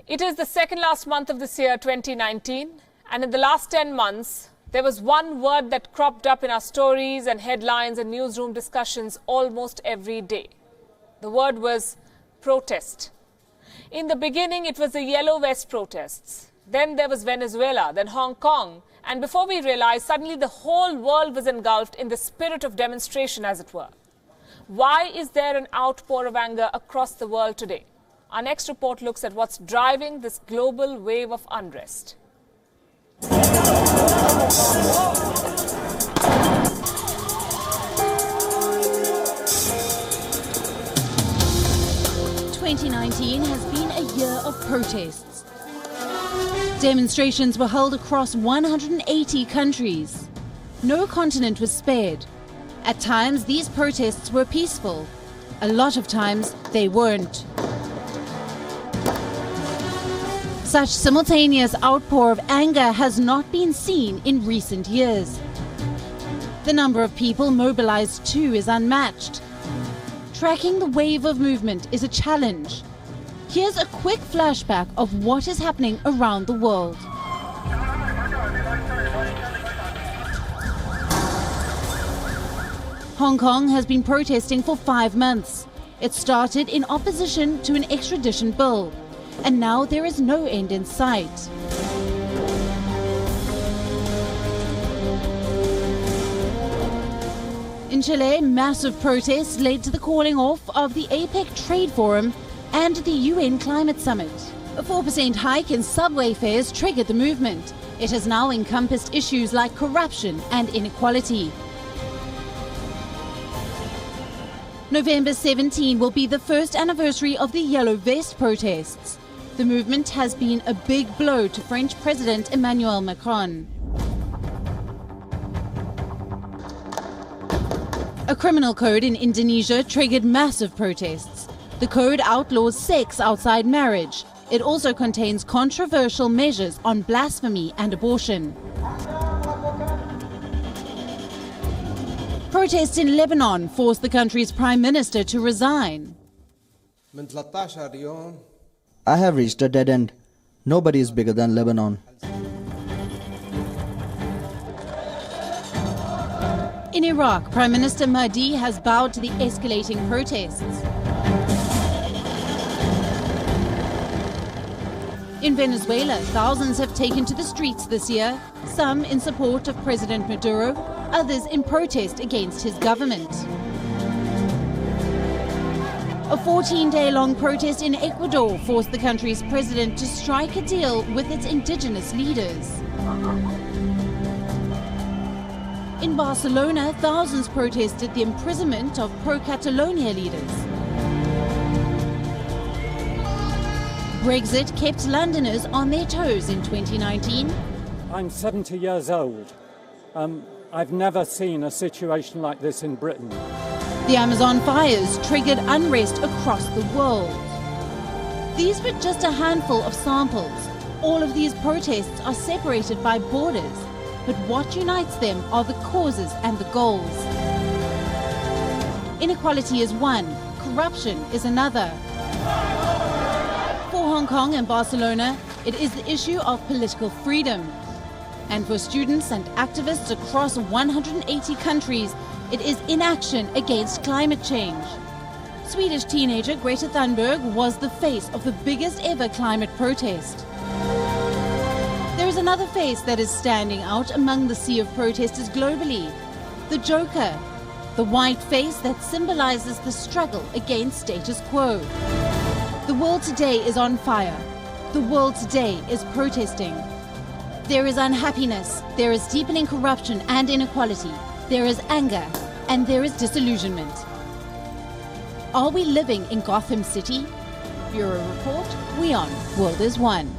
It is the second last month of this year, 2019, and in the last 10 months, there was one word that cropped up in our stories and headlines and newsroom discussions almost every day. The word was protest. In the beginning, it was the Yellow Vest protests. Then there was Venezuela, then Hong Kong. And before we realized, suddenly the whole world was engulfed in the spirit of demonstration, as it were. Why is there an outpour of anger across the world today? Our next report looks at what's driving this global wave of unrest. 2019 has been a year of protests. Demonstrations were held across 180 countries. No continent was spared. At times, these protests were peaceful. A lot of times, they weren't. Such simultaneous outpour of anger has not been seen in recent years. The number of people mobilized too is unmatched. Tracking the wave of movement is a challenge. Here's a quick flashback of what is happening around the world. Hong Kong has been protesting for 5 months. It started in opposition to an extradition bill. And now there is no end in sight. In Chile, massive protests led to the calling off of the APEC Trade Forum and the UN Climate Summit. A 4% hike in subway fares triggered the movement. It has now encompassed issues like corruption and inequality. November 17 will be the first anniversary of the Yellow Vest protests. The movement has been a big blow to French President Emmanuel Macron. A criminal code in Indonesia triggered massive protests. The code outlaws sex outside marriage. It also contains controversial measures on blasphemy and abortion. Protests in Lebanon forced the country's prime minister to resign. I have reached a dead end. Nobody is bigger than Lebanon. In Iraq, Prime Minister Mahdi has bowed to the escalating protests. In Venezuela, thousands have taken to the streets this year, some in support of President Maduro, others in protest against his government. A 14-day-long protest in Ecuador forced the country's president to strike a deal with its indigenous leaders. In Barcelona, thousands protested the imprisonment of pro-Catalonia leaders. Brexit kept Londoners on their toes in 2019. I'm 70 years old. I've never seen a situation like this in Britain. The Amazon fires triggered unrest across the world. These were just a handful of samples. All of these protests are separated by borders, but what unites them are the causes and the goals. Inequality is one, corruption is another. For Hong Kong and Barcelona, it is the issue of political freedom. And for students and activists across 180 countries, it is inaction against climate change. Swedish teenager Greta Thunberg was the face of the biggest ever climate protest. There is another face that is standing out among the sea of protesters globally. The Joker, the white face that symbolizes the struggle against status quo. The world today is on fire. The world today is protesting. There is unhappiness, there is deepening corruption and inequality. There is anger, and there is disillusionment. Are we living in Gotham City? Bureau Report, Wion, World is One.